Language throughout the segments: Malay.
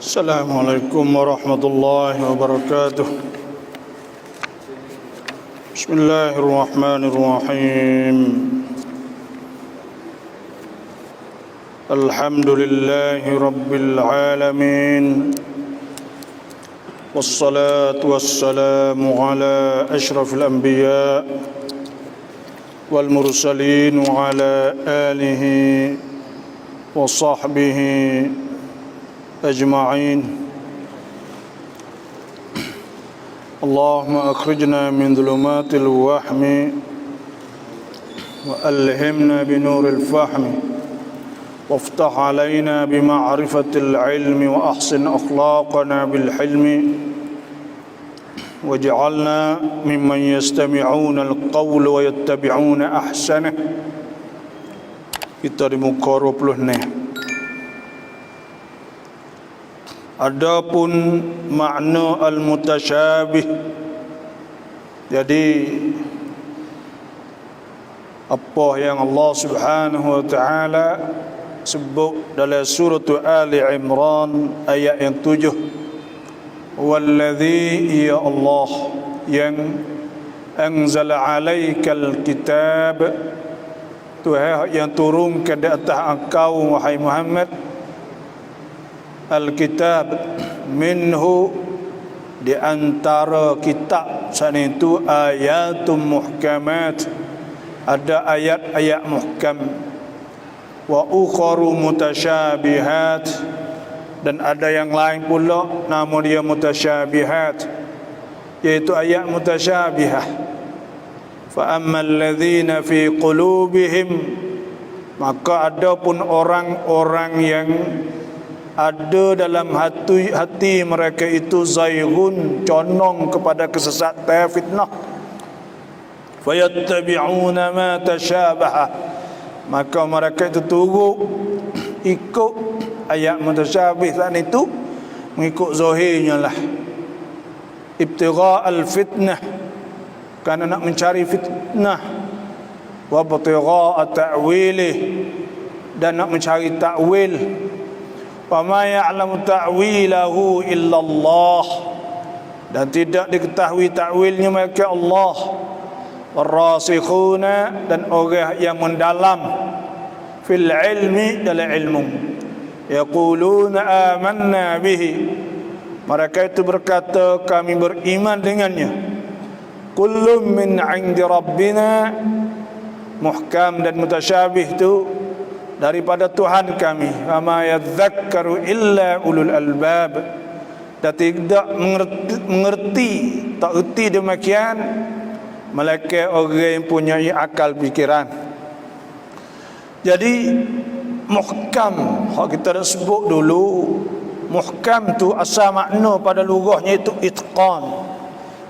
السلام عليكم ورحمة الله وبركاته. بسم الله الرحمن الرحيم. الحمد لله رب العالمين، والصلاة والسلام على أشرف الأنبياء والمرسلين وعلى آله وصحبه أجمعين. اللهم أخرجنا من ظلمات الوهم وألهمنا بنور الفهم، وافتح علينا بمعرفة العلم، وأحسن أخلاقنا بالحلم، واجعلنا ممن يستمعون القول ويتبعون أحسنه. Kita di muka 20 Adapun makna al-mutasyabih, jadi apa yang Allah Subhanahu wa taala sebut dalam surah Ali Imran ayat yang 7, walladzi ya Allah yang anzala alaikal kitab, Tuhan yang turunkan di atas engkau wahai Muhammad Al-Kitab, minhu di antara kitab sana itu ayatum muhkamat, ada ayat-ayat muhkam, wa ukharu mutasyabihat, dan ada yang lain pula nama dia mutasyabihat, yaitu ayat mutasyabihah. Fa ammal ladzina fi qulubihim, maka adapun orang-orang yang ada dalam hati mereka itu zaighun, condong kepada kesesatan, fitnah, fayattabi'una ma tasyabaha, maka mereka itu tunggu ikut ayat mutasyabih tadi itu, mengikut zahirnya lah, ibtigha' al-fitnah, kerana nak mencari fitnah, wa ibtigha' ta'wilih, dan nak mencari ta'wil. Wama ya'lamu ta'wilahu illallah, dan tidak diketahui ta'wilnya mereka Allah. Warasikhuna, dan orang yang mendalam fil ilmi, dalam ilmu, yaquluna amanna bihi, mereka itu berkata kami beriman dengannya. Kullum min 'indi rabbina, muhkam dan mutasyabih itu daripada Tuhan kami. Wama yadzakkaru illa ulul albab, dan tidak mengerti tak erti demikian malaikat orang yang punya akal fikiran. Jadi muhkam, hak kita dah sebut dulu, muhkam tu asal makna pada lughahnya itu itqan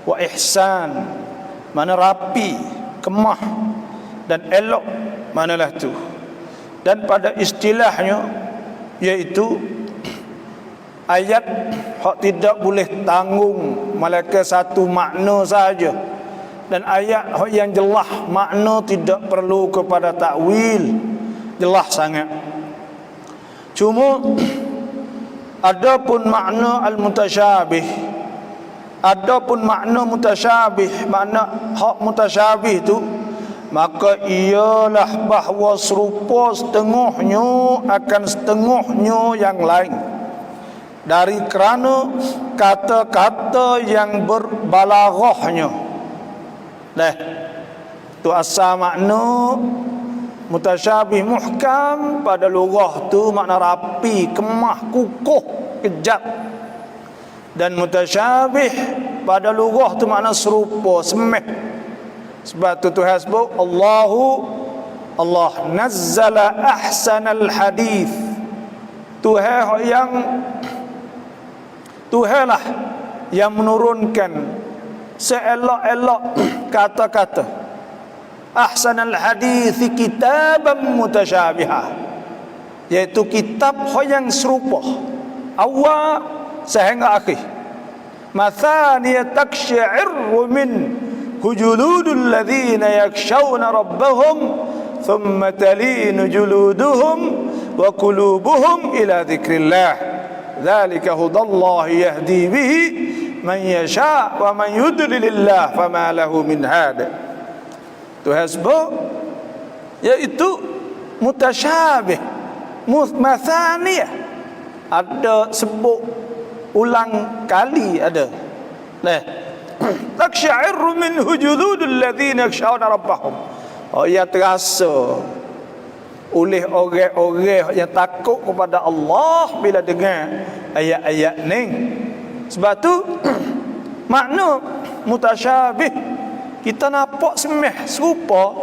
wa ihsan, mana rapi, kemah dan elok, manalah tu. Dan pada istilahnya iaitu ayat hak tidak boleh tanggung malaikat satu makna saja, dan ayat hak yang jelas makna tidak perlu kepada takwil, jelas sangat. Cuma adapun makna al-mutasyabih, adapun makna mutasyabih, makna hak mutasyabih itu, maka ialah bahawa serupa setengahnya akan setengahnya yang lain, dari kerana kata-kata yang berbalaghahnya. Nah, tu asal makna mutasyabih. Muhkam pada lughah tu makna rapi, kemah, kukuh, kejap. Dan mutasyabih pada lughah tu makna serupa, semeh. Sebab tu Tuhan sebut Allah nazzala ahsanal hadith, Tuhan lah yang menurunkan seelok-elok kata-kata. Ahsanal hadith kitaban mutasyabiha, yaitu kitab yang serupa awal sehingga akhir. Mathaniya taksyi'irru min hujuludul ladzina yakshawna rabbahum thumma talinu juluduhum wa qulubuhum ila dzikrillah dzalika hudallahi yahdi bihi man yasha wa man yudlilillah fama lahu min had. Tuhan sebut iaitu mutasyabih, mathaniyah, ada sebut ulang kali ada. Taksya'iru minhu juludul ladzina yakhshawna rabbahum. Oh, ia terasa oleh orang-orang yang takut kepada Allah bila dengar ayat-ayat ni. Sebab tu makna mutasyabih, kita nampak semeh serupa,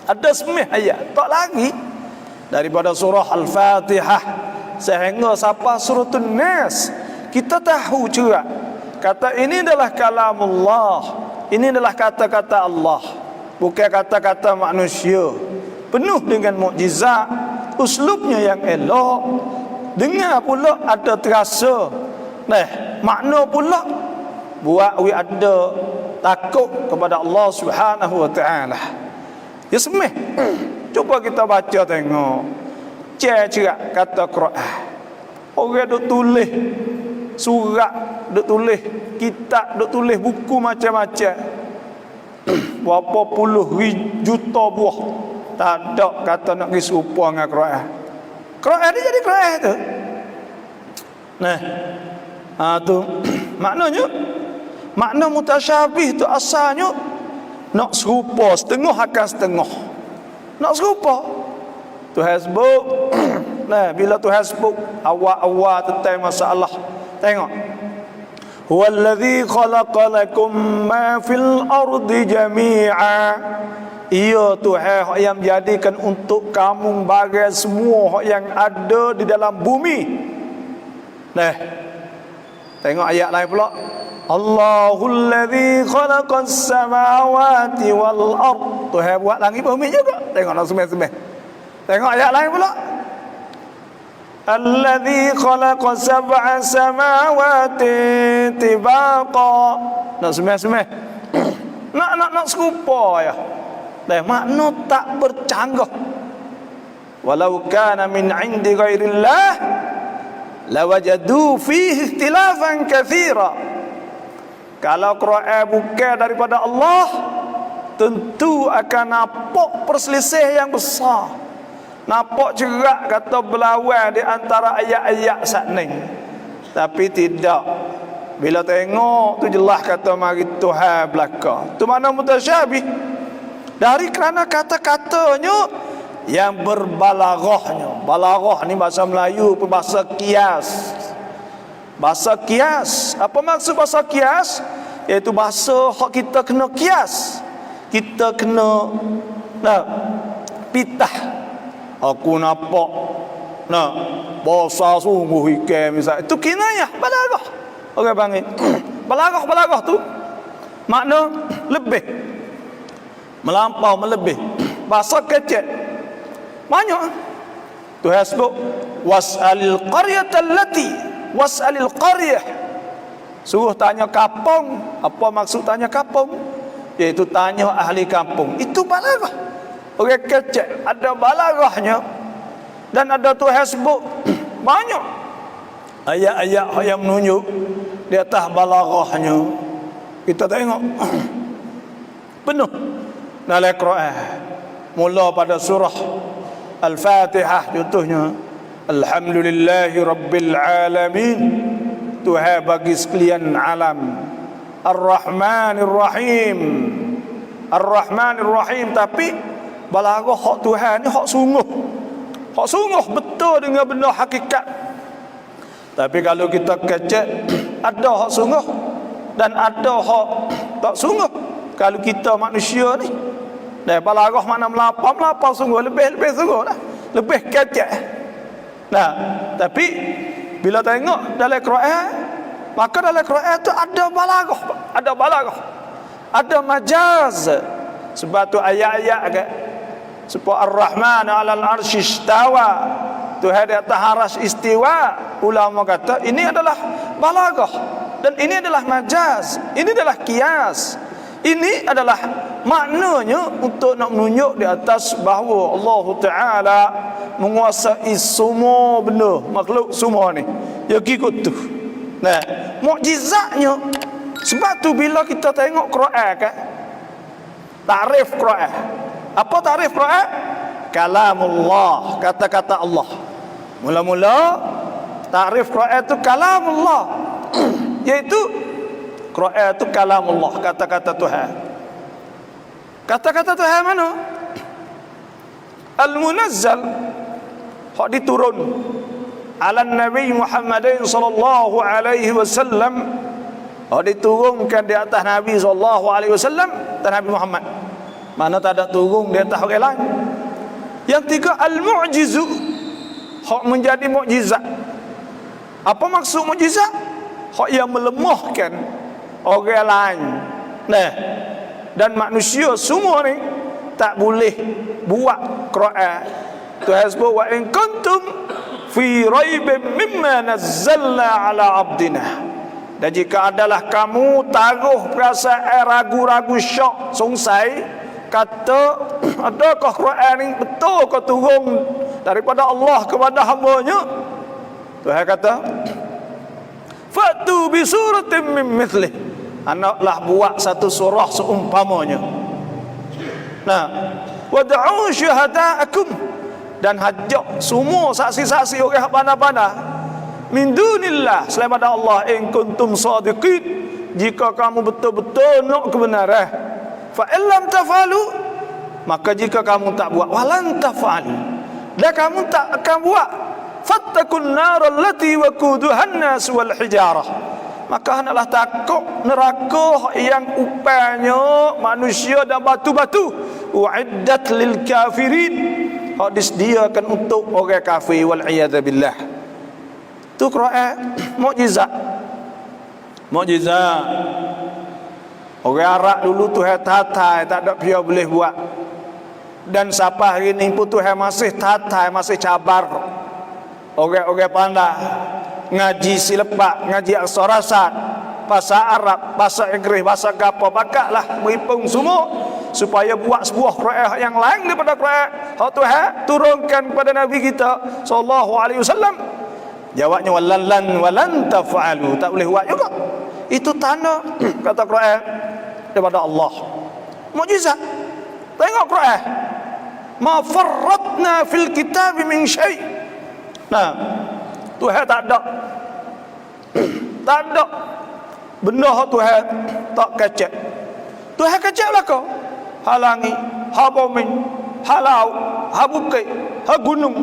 ada semeh ayat tak lagi daripada surah Al-Fatihah sehingga sampai surah An-Nas. Kita tahu juga kata ini adalah kalamullah, ini adalah kata-kata Allah, bukan kata-kata manusia. Penuh dengan mukjizat, uslubnya yang elok, dengar pula ada terasa. Makna pula buat we ada takut kepada Allah Subhanahu wa taala. Ya semeh. Cuba kita baca tengok. Cerak kata Quran. Orang duk tulis surat, duk tulis kitab, duk tulis buku macam-macam. Berapa puluh juta buah. Tak ada kata nak pergi serupa dengan Quran. Quran ni jadi Quran tu. Tu maknanya, makna mutasyabih tu asalnya nak serupa, setengah akan setengah. Nak serupa. Tuhan sebut bila Tuhan sebut awal-awal tentang masalah, tengok. Huwallazi khalaqa lakum ma fil ardi jami'a. Ia Tuhan yang menjadikan untuk kamu bagai semua yang ada di dalam bumi. Tengok ayat lain pula. Allahul ladzi khalaqas samawati wal ard. Tuhan buat langit bumi juga. Tengok nak semeh-semeh. Tengok ayat lain pula. Alladzi khalaqa sab'a samawati tibaqa. Nak semeh-semeh. Nak serupa ya. Makna tak bercanggah. Walau kana min 'indi ghairillah lawajadu fihi ikhtilafan katsira. Kalau Quran bukan daripada Allah, tentu akan nampak perselisih yang besar. Nampak jerak kata berlawan di antara ayat-ayat satning. Tapi tidak. Bila tengok tu jelas kata mari Tuhan belaka. Tu mana mutasyabih. Dari kerana kata-katanya yang berbalaghahnya. Balaghah ni bahasa Melayu, bahasa kias. Bahasa kias. Apa maksud bahasa kias? Iaitu bahasa hak kita kena kias. Kita kena pitah. Aku nampak bahasa sungguh ikan misalnya. Itu kinayah, balaghah. Orang panggil balaghah tu makna lebih, melampau, melebih. Bahasa kecil banyak. Tuhan sebut was'alil qaryatal lati, was'alil qaryah. Suruh tanya kampung. Apa maksud tanya kampung? Iaitu tanya ahli kampung. Itu balaghah. Orang kecil ada balaghahnya. Dan ada Tuhan sebut banyak ayat-ayat yang menunjuk di atas balaghahnya. Kita tengok penuh dalam Quran. Mula pada surah Al-Fatihah contohnya, alhamdulillahi rabbil alamin, Tuhan bagi sekalian alam, Ar-Rahmanir Rahim, Ar-Rahmanir Rahim. Tapi balaghah hak Tuhan ni hak sungguh betul dengan benda hakikat. Tapi kalau kita kecek, ada hak sungguh dan ada hak tak sungguh. Kalau kita manusia ni, balaghah makna melampau sungguh, lebih sungguh lah, lebih kecek. Tapi bila tengok dalam Quran, maka dalam Quran tu ada balaghah, ada majaz. Sebab tu ayat-ayat sebab Ar-Rahman 'alal arsy istawa, Tuhan di atas arsy istiwa. Ulama kata ini adalah balaghah dan ini adalah majaz, ini adalah kias. Ini adalah maknanya untuk nak menunjuk di atas bahawa Allah Ta'ala menguasai semua benda makhluk semua ni. Ya ikut tu. Nah, mukjizatnya sebab tu bila kita tengok Quran kan, takrif Quran. Apa takrif Quran? Kalamullah, kata-kata Allah. Mula-mula takrif Quran itu kalamullah. Iaitu Quran itu kalamullah, kata-kata Tuhan. Kata-kata Tuhan mana? Al-Munazzal, hak diturun ala Nabi Muhammad sallallahu alaihi wasallam, hak diturunkan di atas Nabi sallallahu alaihi wasallam dan Nabi Muhammad. Mana tak ada turun di atas orang lain. Yang tiga, al-mu'jizu, hak menjadi mukjizat. Apa maksud mukjizat? Hak yang melemahkan orang lain. Nah, dan manusia semua ni tak boleh buat Quran. Tuhan sebut wa in kuntum fi raibin mimma nazzalna ala abdina. Dan jika adalah kamu taruh perasaan ragu-ragu, syok, sungsai, kata adakah Quran ni betul ke turun daripada Allah kepada hamba-Nya? Tuhan kata fatu bi suratin min mithlih, anaklah buat satu surah seumpamanya. Nah, wad'u syuhada'akum, dan hajak semua saksi-saksi orang pandai-pandai min dunillah, selain pada Allah, in kuntum sadiqin, jika kamu betul-betul nak kebenaran. Fa illam tafalu, maka jika kamu tak buat, walan tafalu, dan kamu tak akan buat, fattakun nar allati waquduhan nas wal hijarah, maka hendaklah takut neraka yang upahnya manusia dan batu-batu. Uiddat lil kafirin, hak disediakan untuk orang kafir, wal iyad billah. Tu Quran mukjizat. Mukjizat. Orang Arab dulu Tuhan tatai, tak ada dia boleh buat. Dan sampai hari ni pun Tuhan masih tatai, masih cabar orang-orang pandai ngaji silepak, ngaji aksarasat, bahasa Arab, bahasa Inggeris, bahasa gapo, bakatlah meripung semua supaya buat sebuah Quran yang lain daripada Quran hak Tuhan turunkan kepada Nabi kita sallallahu alaihi wasallam. Jawabnya walan taf'alu, tak boleh buat juga. Itu tanda kata Quran daripada Allah. Mukjizat. Tengok Quran. Ma farratna fil kitab min syai'. Nah, Tuhan tak ada benda hak Tuhan tak kecek. Tuhan kecek belaka. Halangi, ha bumi, ha laut, ha bukit, ha gunung.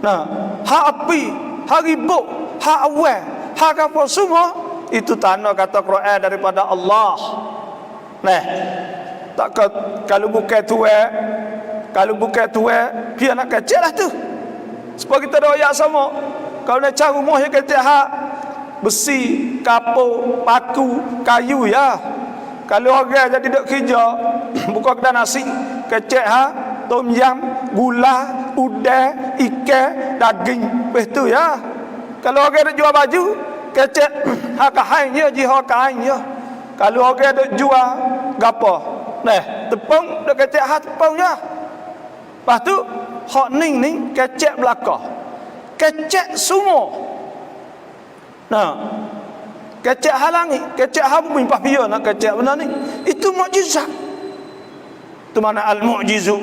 Nah, ha api, ha ribut, ha awan, ha apa semua itu tanda kata Quran daripada Allah. Nah, tak kalau bukan Tuhan, dia nak kecek lah tu. Sebab kita doyak sama. Kalau nak cari rumah yang kecek hak besi, kapur, paku, kayu ya. Kalau orang jadi duk kerja buka kedai nasi, kecek ha, tom yam, gula, udang, ikan, daging, begitu ya. Kalau orang duk jual baju, kecek ha kain je, jiha kain je. Kalau orang duk jual gapo? Nah, tepung duk kecek ha tepung je. Lepas tu hak ning kecek belaka. Kecek semua. Nah, kecek halangi, kecek bumi pahpia nak kecek benda ni. Itu mukjizat. Itu mana al-mu'jizu.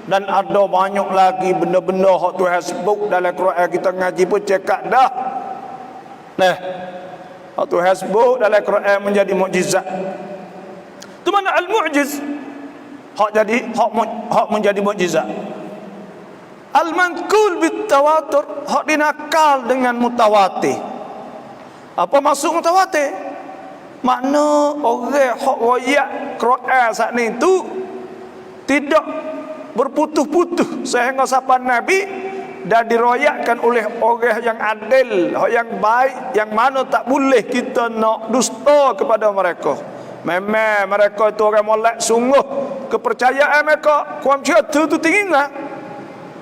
Dan ada banyak lagi benda-benda hak Tuhan sebut dalam Quran, kita ngaji pun cekak dah. Nah, hak Tuhan sebut dalam Quran menjadi mukjizat. Itu mana al-mu'jiz. Hak menjadi mukjizat. Al-manqul bit tawatur, hak dinakal dengan mutawatir. Apa maksud mutawatir? Makna orang hak royak Quran saat ni tu tidak berputus-putus sehingga sampai Nabi, dan diroyakkan oleh orang yang adil, yang baik, yang mana tak boleh kita nak dusta kepada mereka. Memang mereka itu orang molek sungguh, kepercayaan mereka kuam tu tinggi lah.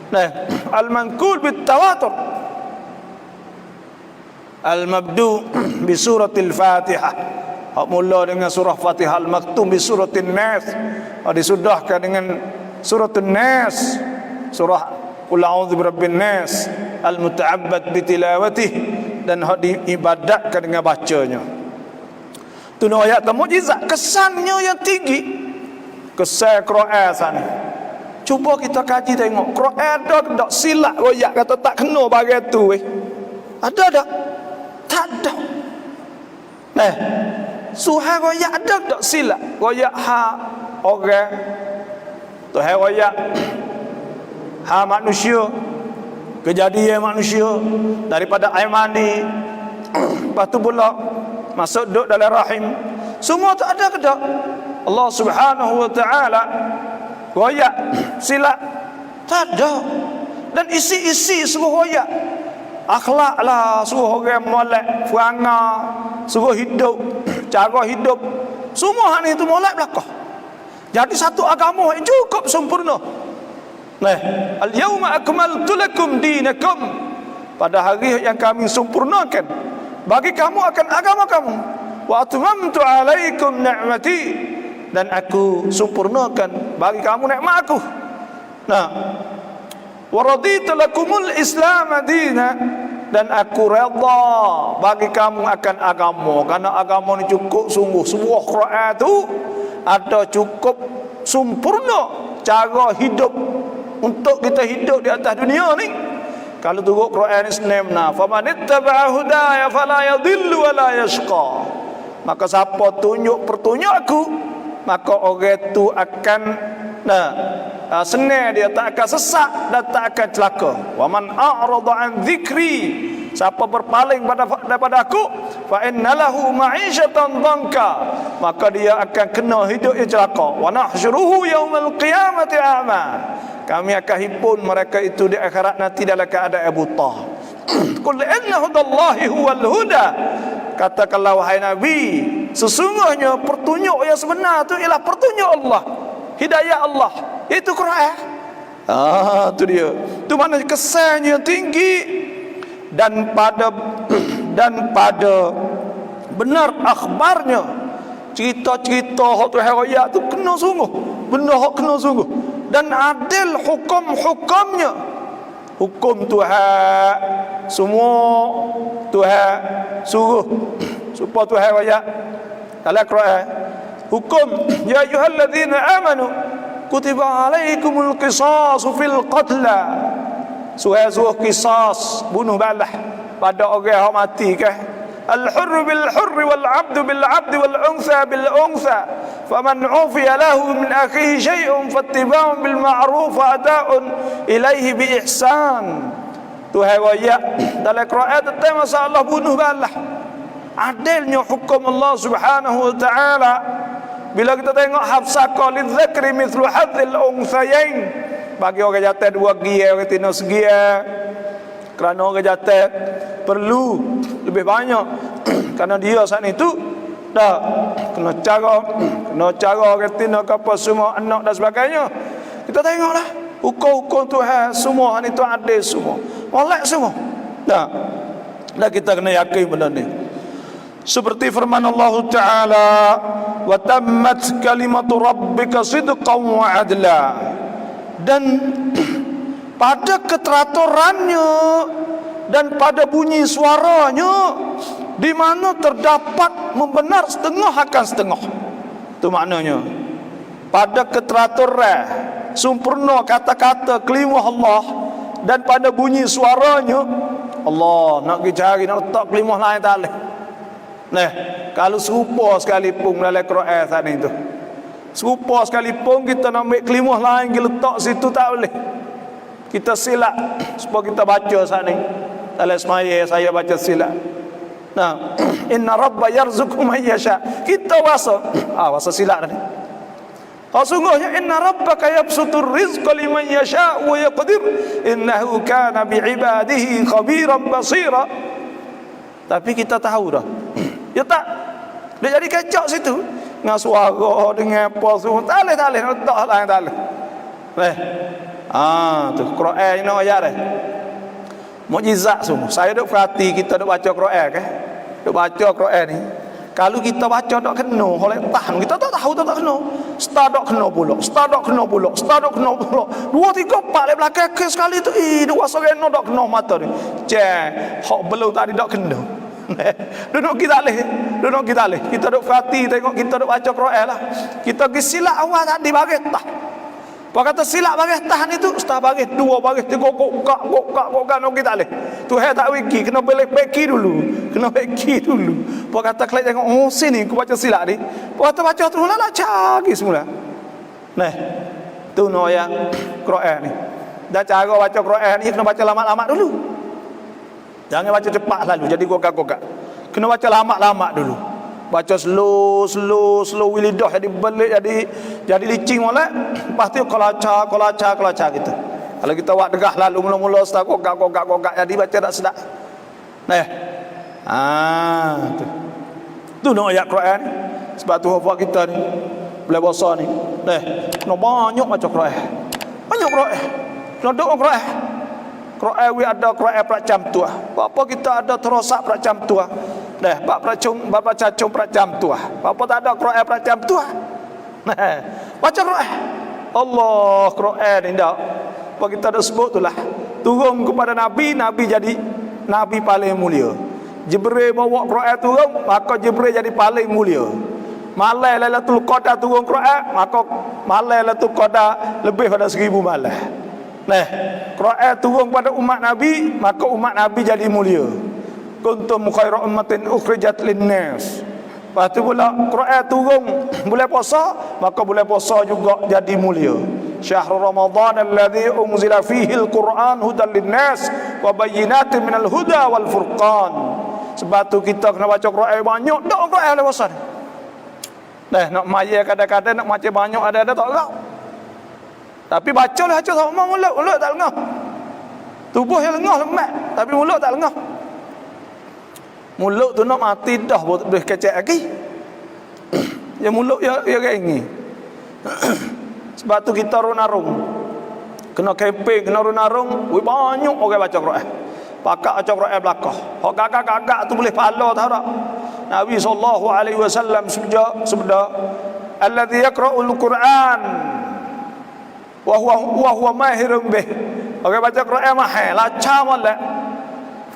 Nah, al-manqul bit tawatur. Al-mabdu bi suratil Fatihah. Hak mula dengan surah Fatihah, al-maktum bi suratin Nas. Disudahkan dengan suratul Nas. Surah qul a'udzu birabbin nas al-muta'abbad bitilawatih, dan hak diibadatkan dengan bacanya. Tu no ayat mukjizat, kesannya yang tinggi. Kesan Quran sana. Cuba kita kaji tengok Quran ada tak silap royak kata tak kena bagai tu Ada tak? Tak ada. Suhai royak ada tak silap royak ha orang tu hai royak ha manusia, kejadian manusia daripada air mani lepas tu pula masuk duduk dalam rahim, semua tak ada ke tak? Allah Subhanahu wa taala royak silap tak ada. Dan isi-isi suruh royak akhlak lah, suruh orang molek perangai, suruh hidup, cara hidup, semua hal itu molek belakang. Jadi satu agama yang cukup sempurna. Al-yawma akmaltu lakum dinakum, pada hari yang kami sempurnakan bagi kamu akan agama kamu. Wa atmamtu alaikum ni'mati, dan aku sempurnakan bagi kamu nikmat aku. Wa raditu lakumul islam dina, dan aku redha bagi kamu akan agama. Karena agama ni cukup sungguh. Sebuah Quran tu ada cukup sempurna cara hidup untuk kita hidup di atas dunia ni. Kalau turut Quran Islam faman ittaba'a hudaya fala yadhillu wa la yashqa, maka siapa tunjuk pertunjuk aku, maka orang itu akan senang, dia tak akan sesat dan tak akan celaka. Wa man a'rada an dzikri, siapa berpaling daripada aku, fa innalahu ma'isyatan dhanka, maka dia akan kena hidup yang celaka. Wa nahsyuruhu yaumal qiyamati a'ma, kami akan himpun mereka itu di akhirat nanti dalam keadaan buta. Qul inna hudallahi huwal huda, katakanlah wahai Nabi, sesungguhnya pertunjuk yang sebenar itu ialah pertunjuk Allah, hidayah Allah, itu Quran. Itu dia. Itu mana kesannya tinggi, dan pada benar akhbarnya, cerita-cerita hak tu hayat tu kena sungguh, benar hak kena sungguh, dan adil hukum-hukumnya. Hukum Tuhan semua Tuhan suruh supaya Tuhan ayat dalam Quran. Hukum ya ayyuhalladzina amanu kutiba alaikumul qisasu fil qatla, suruh qisas, bunuh balah pada orang yang mati ke. Al-hurru bil-hurri wal-'abdu bil-'abdi wal-untha bil-untha, faman 'ufiya lahu min akhihi syai'un fattiba'un bil ma'ruf wa ada'un ilaihi bi ihsan. Tuhan royak dalam Quran tentang masalah bunuh balah, adilnya hukum Allah Subhanahu wa taala. Bila kita tengok hafsaka lidzakri mithlu hadzil unthayain, bagi orang jatuh dua gia, orang tina segia, kerana orang jatuh perlu lebih banyak, kerana dia saat itu dah kena cara orang tina ke apa semua anak dan sebagainya. Kita tengoklah hukum-hukum Tuhan semua itu adil semua, molek semua. Dah kita kena yakin benda ni. Seperti firman Allah Ta'ala, wa tammat kalimatu rabbika sidqan wa adla, dan pada keteraturannya dan pada bunyi suaranya, di mana terdapat membenar setengah akan setengah. Itu maknanya pada keteraturan sempurna kata-kata kalimah Allah, dan pada bunyi suaranya. Allah nak pergi cari, nak letak kalimah lain tak boleh. Kalau serupa sekalipun dalam Quran sana itu, serupa sekalipun kita nak ambil kalimah lain kita letak situ tak boleh. Kita silap supaya kita baca sana. Dalam semaya saya baca silap. Inna rabba yarzuqu man yasha, kita bahasa silap tadi. Sesungguhnya inna rabbaka yabsutur rizqa liman yasha wa yaqdir innahu kana bi'ibadihi khabiran basira. Tapi kita tahu dah. Ya tak, dia jadi kecok situ dengan suara, dengan apa semua. Tak boleh letak lah yang tak boleh. Tu Quran ni ayat dah. Mukjizat semua. Saya duk perhati kita duk baca Quran kan. Duk baca Quran ni. Kalau kita baca tak kena, oleh tahan kita tak tahu tak kena. Start tak kena pula, start tak kena pula, start tak kena pula. 2 3 4 le belakang ke sekali tu, dua soreno tak kena mata ni. Hak belum tadi tak kena. Duduk kita leh, duduk kita leh. Kita duk fati tengok kita duk baca Quran lah. Kita pergi silap awal tadi baris tah. Apa kata silap baris tahan itu, setah baris, 2 baris, 3 gokak nak kita leh. Tu tak wiki, kena beki dulu. Kena beki dulu. Apa kata kelak tengok, oh sini aku baca silap ni. Apa kata baca tu lah cari semula. Nah, tu no yang Quran ni. Dah cara baca Quran ni kena baca lama-lama dulu. Jangan baca cepat lalu jadi gogak-gogak. Kena baca lama-lama dulu. Baca slow wilidah jadi belik jadi licing molek. Lepas tu kolaca gitu. Kalau kita buat degah lalu mula-mula start gogak jadi baca tak sedap. Nah. Tu. Tu nak ayat Quran. Sebab tu hafal kita ni boleh bahasa ni. Nah, kena banyak baca Quran. Banyak Quran. Kena doa Quran. Quran we ada Quran peracam tu. Apa kita ada terosak peracam tu. Dah, bab cacung peracam tu. Apa tak ada Quran peracam tu. Nah, baca Quran. Allah Quran ni dak. Apa kita dah sebut itulah. Turun kepada nabi jadi nabi paling mulia. Jibril bawa Quran turun, maka Jibril jadi paling mulia. Malam Lailatul Qadar turun Quran, maka malam Lailatul Qadar lebih pada 1000 malam. Nah, Quran turun pada umat Nabi, maka umat Nabi jadi mulia. Kuntum khairu ummatin ukhrijat linnas. Lepas tu pula Quran turun bulan puasa, maka bulan puasa juga jadi mulia. Syahrul Ramadan alladzi unzila fihi al-Quran hudan linnas wa bayyinatin minal huda wal furqan. Sebab tu kita kena baca Quran banyak, dak Quran le puasa. Nah, nak maya kadang-kadang nak baca banyak ada tak tahu. Tapi bacalah aja sama mulut tak lengah. Tubuh yang lengah lemak, tapi mulut tak lengah. Mulut tu nak mati dah boleh kecek lagi. Ya mulut ya gini. Sebab tu kita runarung. Kena keping, kena runarung, banyak orang baca Quran. Pakak baca Quran belakang. Hak gagak-gagak tu boleh pahala tahu tak? Nabi sallallahu alaihi wasallam sabda, "Alladzi yaqra'ul Qur'an wa huwa mahirun bih." Orang baca Quran mahir, lancar molek.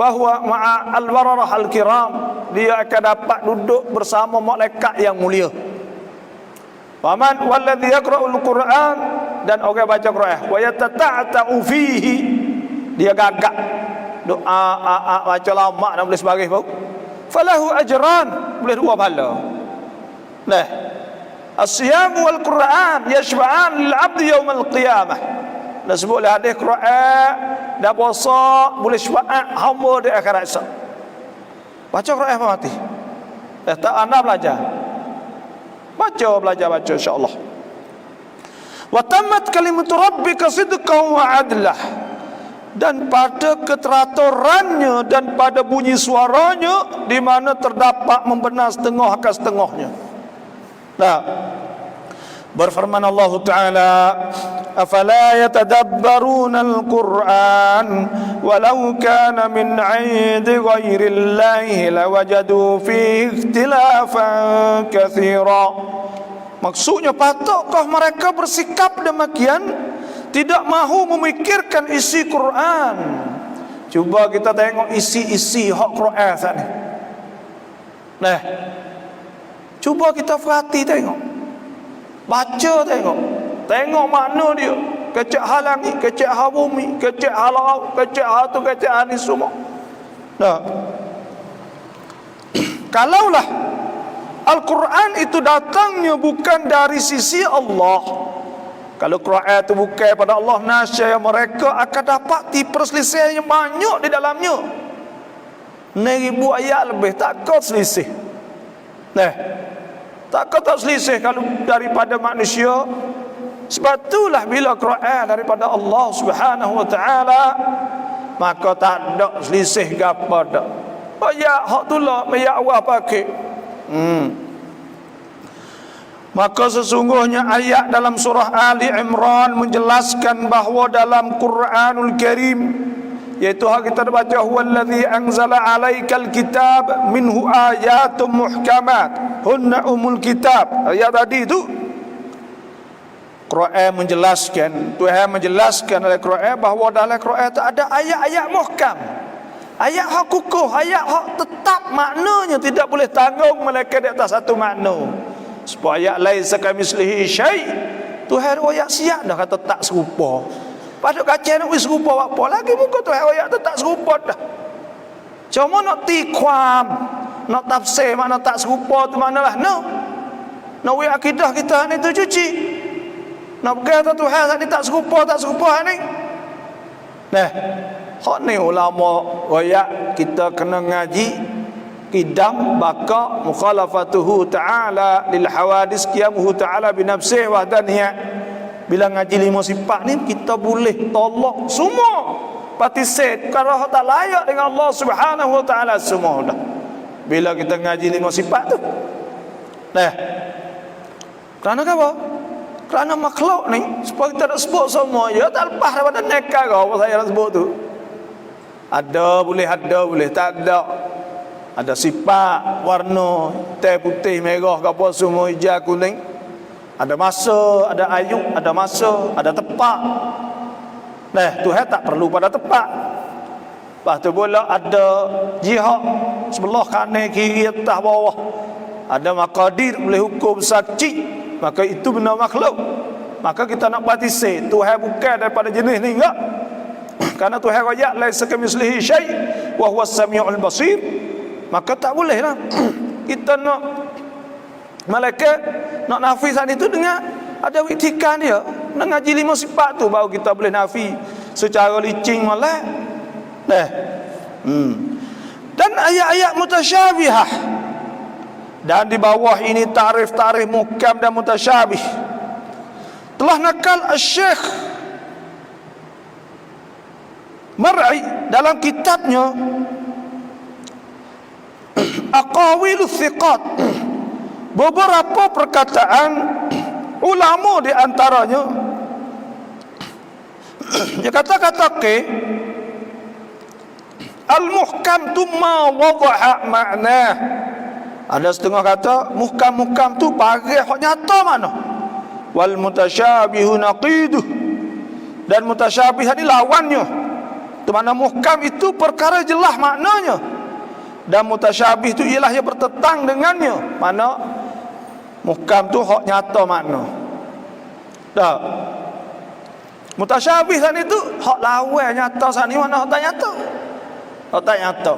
Fa huwa ma'a al-bararah al-kiram. Dia akan dapat duduk bersama malaikat yang mulia. Waman walladzi yaqra'ul Qur'an, dan orang baca Quran wa yatata'u fihi, dia gagak doa baca lama dan boleh sebaris bau, falahu ajran, boleh 2 pahala. Nah, as-siyam wal Qur'an yashfa'an lil 'abdi yaum al-qiyamah. Dah sebutlah hadis Quran dah puasa boleh syafaat hamba di akhirat esok. Baca Quran apa mati? Tak anda belajar. Belajar insya-Allah. Wa tammat kalimatu rabbika sidqan wa 'adlah. Dan pada keteraturannya dan pada bunyi suaranya di mana terdapat membenar setengah akan setengahnya. Nah, berfirman Allah Ta'ala, afala yatadabbaruna al-Qur'an walau kana min 'indi ghairillahi lawajadu fihi ikhtilafan katsira. Maksudnya, patutkah mereka bersikap demikian, tidak mahu memikirkan isi Quran? Cuba kita tengok isi hak Quran saat ni. Nah, cuba kita perhati tengok, baca tengok makna dia. Kecek hal langit, kecek hal bumi, kecek hal laut, kecek hal tu, kecek hal ni semua. Nah, kalaulah Al-Quran itu datangnya bukan dari sisi Allah, kalau Quran itu bukan pada Allah, nasya mereka akan dapati perselisihan yang banyak di dalamnya. 1000 ayat lebih, takkan selisih. Nah, takkan tak selisih kalau daripada manusia. Sebab itulah bila Quran daripada Allah Subhanahu wa taala, maka tak ada selisih gapo dak. Ayat hak tulah ayat awal pakai. Maka sesungguhnya ayat dalam surah Ali Imran menjelaskan bahawa dalam Quranul Karim Iaitu hak kita baca huwallazi anzala 'alaikal kitab minhu ayatun muhkamat hunna umul kitab. Ayat tadi itu Quran menjelaskan, Tuhan menjelaskan dalam Quran bahawa dalam Quran itu ada ayat-ayat muhkam, ayat hak kukuh, ayat hak tetap, maknanya tidak boleh tanggung malaikat di atas satu makna. Supaya laisa kamitslihi syai', Tuhan ayat siap dah kata tak serupa. Pada kaca nak serupa apa lagi muka Tuhan ayat tu tak serupa dah. Cuma nak tiqam, nak tafsir makna tak serupa tu maknalah nak akidah kita ni tu cuci. Nak berkata Tuhan tadi tak serupa ni. Nah, hak ni ulama royak kita kena ngaji qidam baka mukhalafatuhu ta'ala lil hawadis qiyamuhu ta'ala bi nafsihi wa daniyah. Bila ngaji lima sifat ni kita boleh tolak semua partisip kalau tak layak dengan Allah Subhanahu wa taala semua dah. Bila kita ngaji lima sifat tu. Nah, kerana apa? Kerana makhluk ni supaya kita nak sebut semua ya tak lepas daripada neka kau apa saya nak sebut tu. Ada boleh tak ada. Ada sifat warna hitam putih merah ke apa semua hijau kuning. Ada masa, ada ayuk, ada masa, ada tepat. Nah, Tuhan tak perlu pada tepat. Lepas tu pula ada jihad sebelah kanan kiri atas bawah. Ada maqadir boleh hukum saksi. Maka itu benar makhluk. Maka kita nak partisip Tuhan bukan daripada jenis ni enggak. Karena Tuhan raya laisa kamitslihi syai' wa huwas samiul basir. Maka tak boleh lah kita nak malaikat nak nafi saat itu dengan ada witikan dia. Nak ngaji lima sifat tu baru kita boleh nafi secara licin malah. Dan ayat-ayat mutasyabihah. Dan di bawah ini tarif-tarif muhkam dan mutasyabih telah nakal Syekh Mar'i dalam kitabnya Aqawilul Thiqat beberapa perkataan ulama di antaranya. Dia kata-kata ke al-muhkam tu ma wadaha ma'nah. Ada setengah kata muhkam-muhkam tu parih hak nyata mana. Wal mutasyabihu naqiduh. Dan mutasyabih ni lawannya. Di mana muhkam itu perkara jelas maknanya. Dan mutasyabih itu ialah yang bertetang dengannya. Mana muhkam tu hak nyata makna. Dah. Mutasyabih tadi tu hak lawan nyata sani mana hak tak nyata. Hak tak nyata.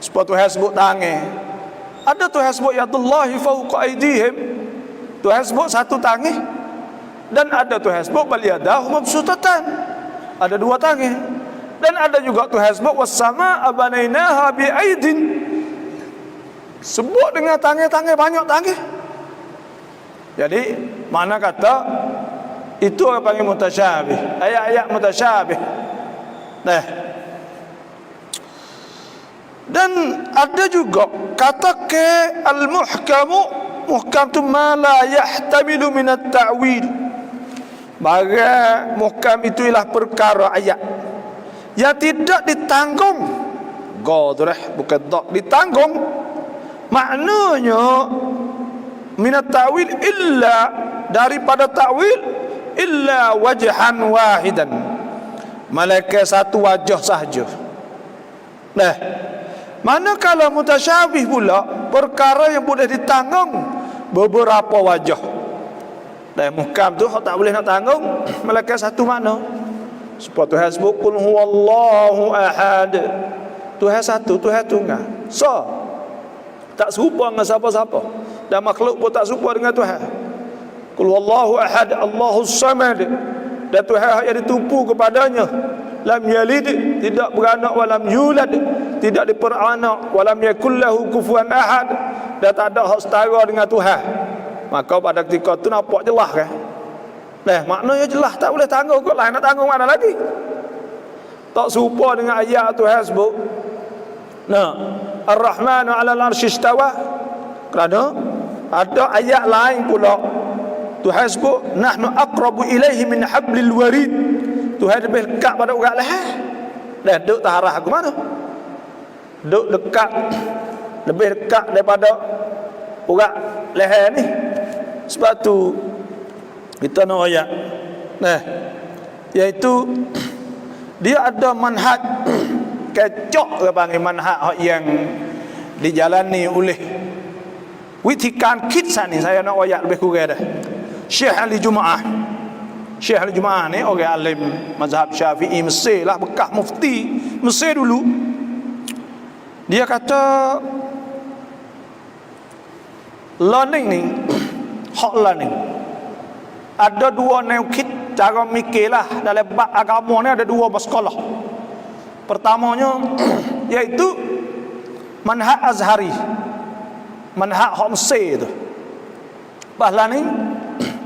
Sebab Tuhan sebut tangan. Ada Tuhan sebut yadullahi fawqa aydihim. Tuhan sebut satu tangan. Dan ada Tuhan sebut bal yadahu mabsutatan. Ada dua tangan. Dan ada juga Tuhan sebut was-samaa banainaha bi aidin. Sebut dengan tangan-tangan banyak tangan. Jadi mana kata itu orang panggil mutasyabih. Ayat-ayat mutasyabih. Nah. Dan ada juga kata ke al-muhkamu, muhkam tu ma la yahtamilu min at-ta'wil. Barang muhkam itu ialah perkara ayat yang tidak ditanggung. Gadrah bukan dak, ditanggung. Maknanya min at-ta'wil illa daripada ta'wil illa wajhan wahidan. Malaikat satu wajah sahaja. Nah, manakala mutasyabih pula perkara yang boleh ditanggung beberapa wajah. Dan muhkam tu tak boleh nak tanggung malaikat satu makna. Sebab Tuhan sebut qul huwallahu ahad. Tuhan satu, Tuhan tunggal. So tak serupa dengan siapa-siapa. Dan makhluk pun tak serupa dengan Tuhan. Qul huwallahu ahad, Allahus samad. Dan Tuhan yang ditumpu kepadanya. Lam yalid, tidak beranak, walam yulad, tidak diperanak, walam yakul lahu kufuwan ahad, dan tak ada hak setara dengan Tuhan. Maka pada ketika itu nampak jelas kan. Nah, maknanya jelas, tak boleh tanggung kot lain, nak tanggung mana lagi. Tak serupa dengan ayat Tuhan sebut. Nah, Ar-Rahmanu 'alal 'arsy istawa. Kerana ada ayat lain pula Tuhan sebut nahnu aqrabu ilaihi min hablil warid. Tuhan lebih dekat pada orang lain. Dah duk tak arah aku mana? Duk dekat, lebih dekat daripada urat leher ni. Sebab tu kita nak ayat. Nah, iaitu dia ada manhaj kecok ke panggil manhaj yang dijalani oleh witikan kitsan ni. Saya nak ayat lebih kurang dah. Syekh Ali Jumaah. Syekh Ali Jumaah ni orang alim mazhab Syafi'i Mesir lah, bekas mufti Mesir dulu. Dia kata learning ni, hak learning, ada dua neukit cara mikir lah dalam bab agama ni. Ada dua sekolah. Pertamanya iaitu manhaj Azhari, manhaj hak Mesir tu. Bahlah ni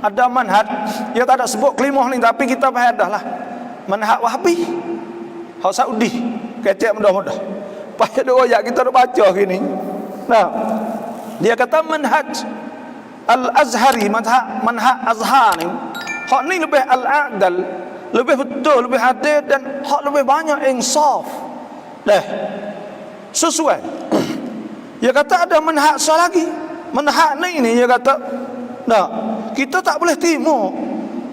ada manhaj, dia tak ada sebut kelimah ni, tapi kita faham dah lah, manhaj Wahabi, hak Saudi, kecek mudah-mudah. Payah dua ayat kita dah baca gini. Nah, dia kata manhaj Al-Azhari, manhaj Azhar ni, hak ni lebih al-adal, lebih betul, lebih adil, dan hak lebih banyak insaf. Dah sesuai. Dia kata ada manhaj lagi. Manhaj ni dia kata, nah, kita tak boleh timur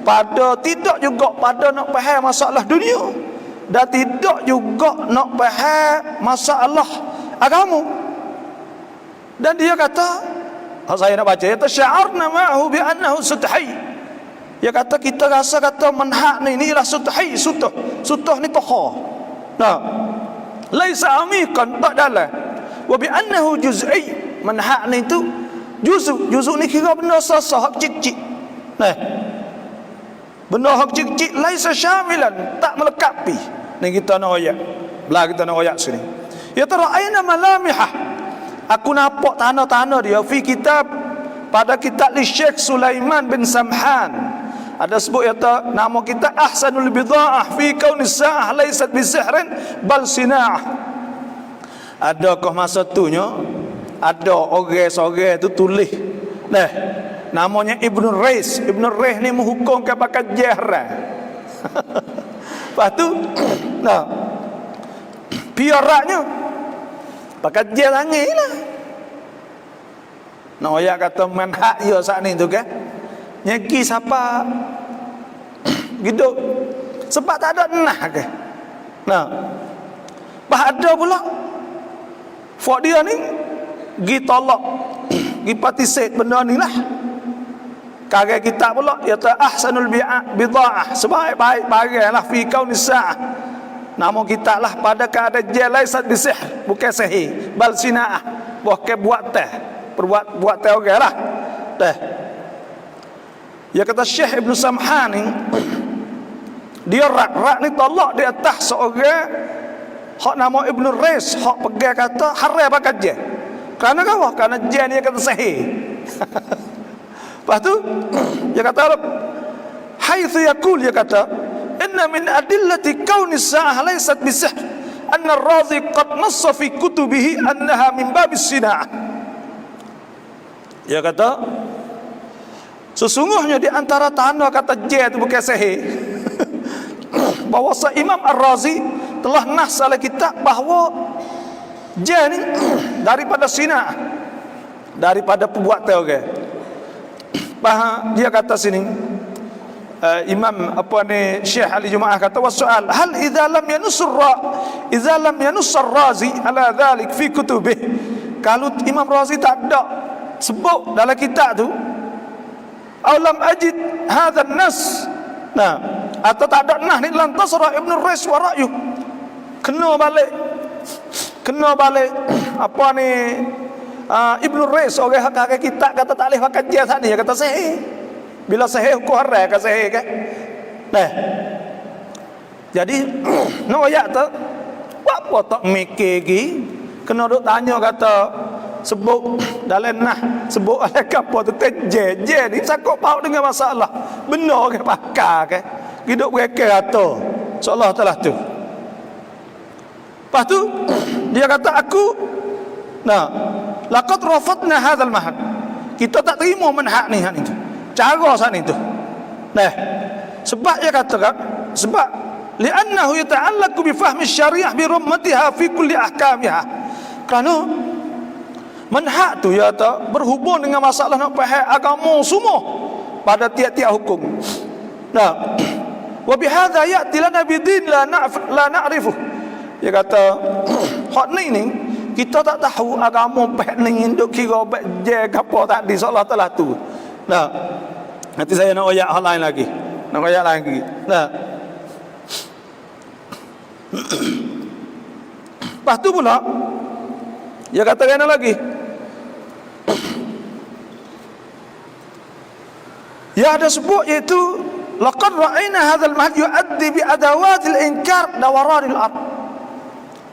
pada, tidak juga pada nak faham masalah dunia, dan tidak juga nak faham masalah agama. Dan dia kata, saya nak baca, kata sya'arna ma'ahu bi'annahu sutahi. Dia kata kita rasa kata manhaj ni ialah sutahi, sutuh ni toha. Nah, laisa amiqan, tak dalam. Wa bi'annahu juz'i, manhaj ni tu juzuk ni kira benda sasah, hak cik-cik. Nah, benda hak cik-cik laisa syamilan, tak melengkapi. Ni kita nak ayat. Belah kita nak ayat sini. Ya tara aina malamihah. Aku nampak tanda-tanda dia fi kitab, pada kitab li Syekh Sulaiman bin Samhan. Ada sebut kata nama kita Ahsanul Bidha'ah fi kaunis sa'ah laysat bisihrin bal sina'ah. Adakah masa tunya ada orang-orang tu tulis, nah, namanya Ibn Rais. Ibn Rais ni menghukumkan pakai jahran. Lepas tu nah, piaraknya pakai jahran lah. Nah, ayat kata manhaj dia saat ni tu kan, nyeki siapa gitu, sebab tak ada nah ke. Nah, bah ada pula fak dia ni gi tolak, gi patisate benda ni lah. Kagak kita pula ya ta ahsanul bid'ah, sebaik-baik barang lah fi kaunis sa'ah. Nama kita lah pada keadaan jalaisat bisih, bukan sahih, bal sina'ah, bukan buat teh orang lah. Dah. Ya kata Syekh Ibn Samhan ni, dia rak ni tolak di atas seorang hak nama Ibn Rais, hak pegang kata haram pakai je. Kerana apa? Kerana je dia kata sahih. Lepas tu dia kata haitsu yaqul, dia kata inna min adillati kauni sa'ah laysat bisihr anna ar-Razi qad nassa fi kutubihi annaha min babis sina'ah. Dia kata sesungguhnya di antara tanda kata je itu bukan sahih bahawa Imam Ar-Razi telah nas oleh kitab bahawa je ni daripada sina'ah, daripada perbuatan orang. Dia kata sini Imam apa ni Syekh Ali Jumaah kata wasual hal idza lam yanuss ar-Razi ala dhalik fi kutubih. Kalau Imam Razi tak ada sebut dalam kitab tu, alam ajid hadha an-nas, nah, atau tak ada nah ni lantasara Ibn Rais wa ra'yu, kena balik apa ni Ibn Rais orang hak kitab kata tak boleh pakai dia tadi, dia kata sahih. Bila sahih hukum haram kan sahih kan. Nah, jadi no ayat tu apa tak mikir lagi, kena duk tanya kata sebut dalam nah, sebut oleh apa tu je ni sakut paut dengan masalah benar ke pakar ke hidup mereka kata seolah telah tu. Lepas tu dia kata aku nah laqad rafadna hadzal mahad, kita tak terima manhaj ni cara saat itu. Nah, sebab dia katakan sebab li'annahu yata'allaqu bi fahmi syariah bi rummatiha fi kulli ahkamiha. Kerana manhaj tu ya tak berhubung dengan masalah nak faham agama semua pada tiap-tiap hukum. Nah, wa bihadza ya'ti lana bidin la na'rifu. Dia kata hak ni kita tak tahu agama baik ni duk kira baik je gapo tadi seolah talah tu. Nah, nanti saya nak ayat hal lain lagi. Nak ayat lagi. Nah. Lepas tu pula dia kata kena lagi. Ya ada sebut iaitu laqad ra'ayna hadzal manhaj yu'addi bi adawatil inkar dawaranil ard.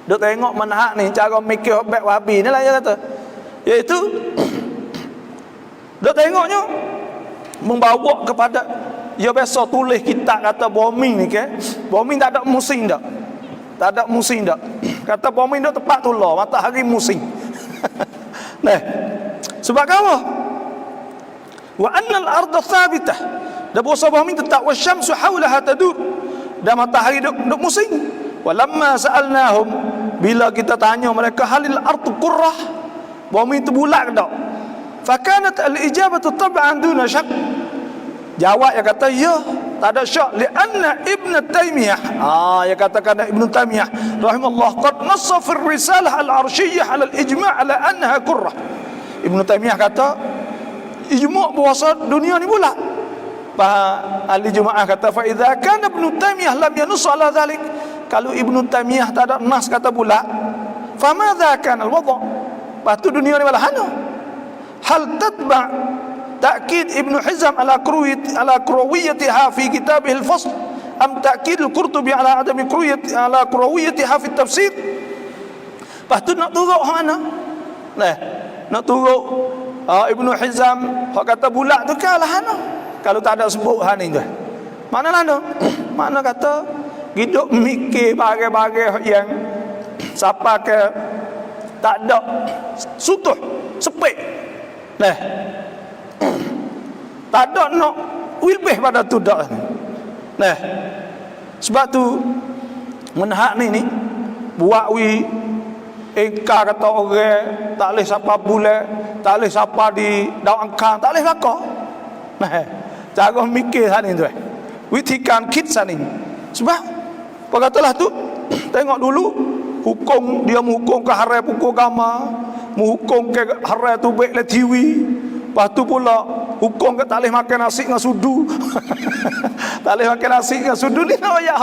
Dia tengok manhaj ni cara mikir baik wahabi ni lah dia kata. Iaitu dia tengoknya membawa kepada dia biasa tulis kitab kata bumi ni ke. Bumi tak ada musim dak. Tak ada musim dak. Kata bumi dak tepat tular, matahari musim. Nah. Sebab apa? Wa anna al-ardha thabitah. Dan bahasa bumi tetap wasyamsu haulaha tadur. Dan matahari duk musim. Walamma sa'alnahum, bila kita tanya mereka halil ardu qurrah, bumi itu bulat ke tak? Fakanat al-ijabatu tab'an duna syak. Jawab dia kata ya, tak ada syak. Lianna Ibn Taymiyah, dia katakan Ibn Taymiyah rahimahullah qad nassa fi risalah al-arsyiyyah ala al-ijma' ala annaha qurrah. Ibn Taymiyah kata ijma' bahasa dunia ni bulat. Ahli Jumaah kata fa idza kana Ibn Taymiyah lam yanuss ala dhalik, kalau Ibn Taymiyah tak ada nas kata bulat, fa madza kana al-wada'? Patu dunia ni balahana. Hal tatba' ta'kid Ibn Hizam ala kurawiyatiha fi kitabih al-fasl am ta'kid al-Qurtubi ala adami kurawiyatiha fi tafsir? Patu nak turut mana? Nah, nak turut Ibn Hizam hak kata bulat tu kalah hana. Kalau tak ada sebut hal ni tu. Mana lana? Mana kata hidup mikir bagai-bagai yang siapa ke tak ada sutuh sepik. Nah. Tak ada nak wilbih pada tu dak. Nah. Sebab tu manhaj ni buat engkar kata orang tak boleh siapa bulat, tak boleh siapa di daun angkang, tak boleh belaka. Nah, cara mikir hal ni tu. Witikan kit sana ni. Sebab perkatalah tu tengok dulu hukum dia menghukum ke haram pukul agama, menghukum ke haram tu baik le TV. Lepas tu pula hukum ke tak boleh makan nasi dengan sudu. Tak boleh makan nasi dengan sudu ni nak ayat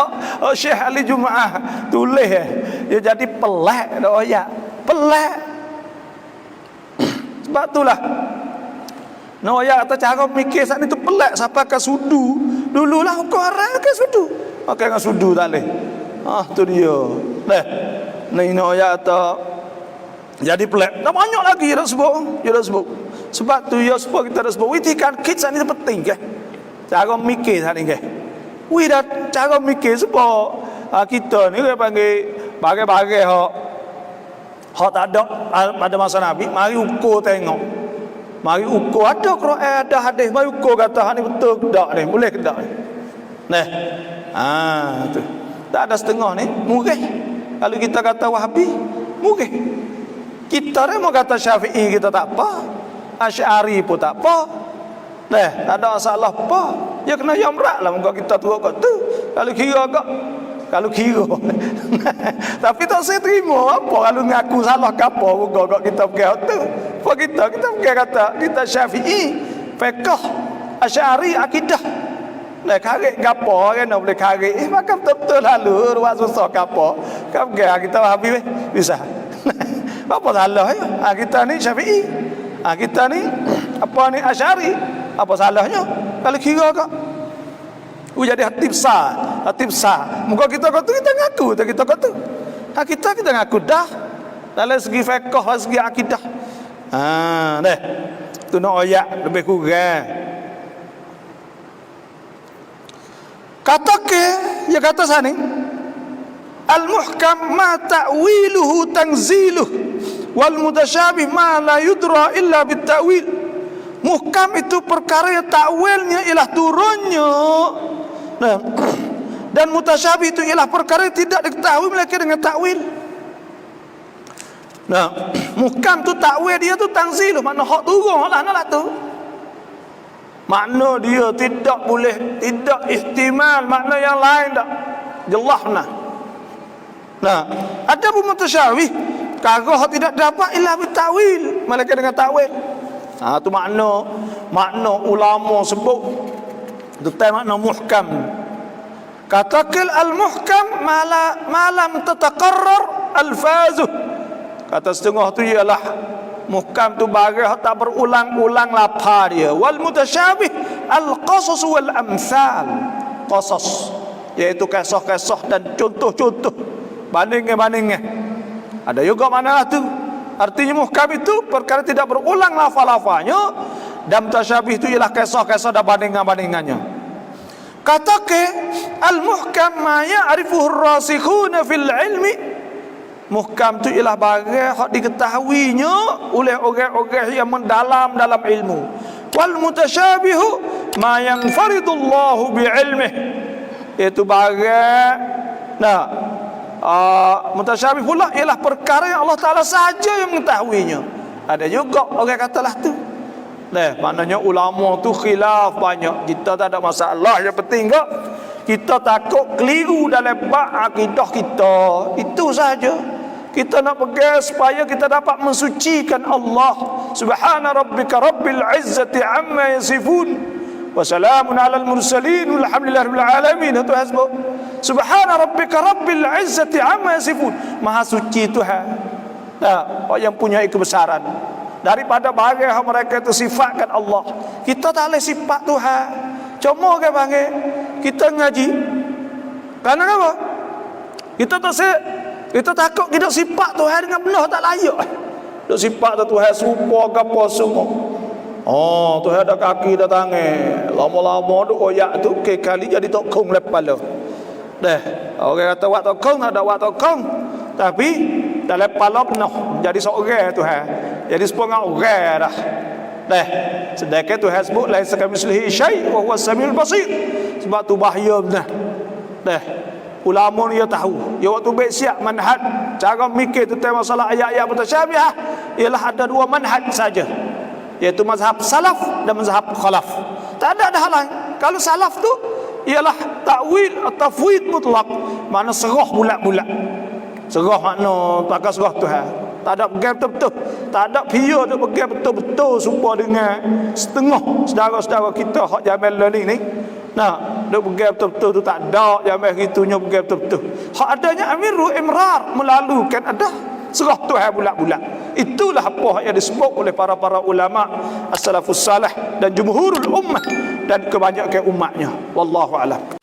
Syekh Ali Jumaah tulis dia jadi pelik dak ayat. Pelik. Sebab itulah no ayat kata cara mikir saat ni tu pelik siapa ke sudu. Dululah hukum haram ke sudu. Makan dengan sudu tak boleh. Tu dia. Ni no ayat kata jadi pelik. Dah banyak lagi dah sebut. Dia dah sebut. Sebab tu ya sebab kita dah sebut witikan kids ni penting ke. Cara mikir saat ni ke. Dah cara mikir sebab kita ni dia panggil bagai-bagai hak tak ada pada masa Nabi, mari ukur tengok. Mari ukur ada Quran, ada hadis, mari ukur kata hak ni betul ke tak ni, boleh ke tak ni. Nah. Tu. Tak ada setengah ni, murih. Kalau kita kata Wahabi, murih. Kita ni mau kata Syafi'i kita tak apa. Asy'ari pun tak apa. Nah, tak ada masalah apa. Ya kena yamrak lah muka kita turut kat tu. Kalau kira tapi tak saya terima apa kalau ngaku salah ke apa muka kat kita pergi tu. Apa kita pergi kata kita Syafi'i, fiqh, Asy'ari, akidah. Nah, karik gapo kan nak boleh karik. Maka betul lalu ruas susah gapo. Kan kita Wahabi bisa. Apa salah ya? Kita ni Syafi'i. Kita ni apa ni Asy'ari, apa salahnya kalau kira kak jadi hati besar muka kita kata kita ngaku kita kata kita ngaku dah dalam segi fiqh dan segi akidah. Deh tu nak ayat lebih kurang kata ke dia kata sana al-muhkam ma ta'wiluhu tanziluh wal mutasyabih ma la yudra illa bit-ta'wil. Muhkam itu perkara yang takwilnya ialah turunnya Dan mutasyabih itu ialah perkara yang tidak diketahui melainkan dengan takwil. Nah, muhkam tu takwil dia tu tanzil, makna hak turun lah tu. Makna dia tidak boleh, tidak ihtimal makna yang lain dak. Jelas nah. Nah, ada pun mutasyabih, kagak tidak dapat illa bitawil, melainkan dengan takwil. Ha tu makna ulama sebut tentang makna muhkam. Katakil al-muhkam malam tataqarrar alfazuh. Kata setengah tu ialah muhkam tu barang tak berulang-ulang lafaz dia. Wal mutasyabih al-qasas wal amsal. Qasas iaitu kisah-kisah dan contoh-contoh, banding-bandingnya. Ada juga mana tu. Artinya muhkam itu perkara tidak berulang lafaz-lafaznya, dan mutasyabih itu ialah kisah-kisah dan bandingan-bandingannya. Kata ke al-muhkam ma ya'rifuhu ar-rasikhuna fil ilmi. Muhkam tu ialah barang hak diketahuinya oleh orang-orang yang mendalam dalam ilmu. Wal mutasyabihu ma yanfaridullahu bi ilmih. Itu barang mutasyabih pula ialah perkara yang Allah Taala saja yang mengetahuinya. Ada juga orang katalah tu. Maknanya ulama tu khilaf banyak. Kita tak ada masalah, yang penting kita takut keliru dalam bab akidah kita. Itu saja. Kita nak pegang supaya kita dapat mensucikan Allah. Subhana rabbika rabbil izzati amma yasifun wa salamun alal mursalin walhamdulillahi rabbil alamin. Itu hasbuk. Subhana rabbika rabbil izzati amma yasifun. Maha suci Tuhan. Yang punya kebesaran daripada barang yang mereka itu sifatkan Allah. Kita tak boleh sifat Tuhan. Cuma ke panggil kita ngaji. Karena apa? Kita takut kita sifat Tuhan dengan benar tak layak. Duk sifat Tuhan serupa ke apa semua. Oh, Tuhan ada kaki, ada tangan. Lama-lama duk koyak tu ke kali jadi tokong lepas lo. Orang kata wak tokong, ada wak tokong. Tapi dalam kepala penuh jadi seorang Tuhan. Jadi sepuluh orang dah. Sedangkan Tuhan sebut laisa kamitslihi syai' wa huwas samiul basir. Sebab tu bahaya benar. Ulama ni dia tahu. Dia waktu baik siap manhaj, cara mikir tentang masalah ayat-ayat mutasyabiah ialah ada dua manhaj saja. Iaitu mazhab salaf dan mazhab khalaf. Tak ada hal lain. Kalau salaf tu ialah takwil atau tafwid mutlak. Makna serah bulat-bulat. Serah makna pakai serah Tuhan. Tak ada pegang betul-betul. Tak ada pia tu pegang betul-betul supaya dengan setengah saudara-saudara kita hak Jamil ni. Dia pegang betul-betul tu tak ada. Jamil gitunya pegang betul-betul. Hak adanya amiru imrar melalukan ada serah Tuhan bulat-bulat. Itulah apa yang disebut oleh para ulama as-salafus salih dan jumhurul ummah dan kebanyakan umatnya. Wallahu a'lam.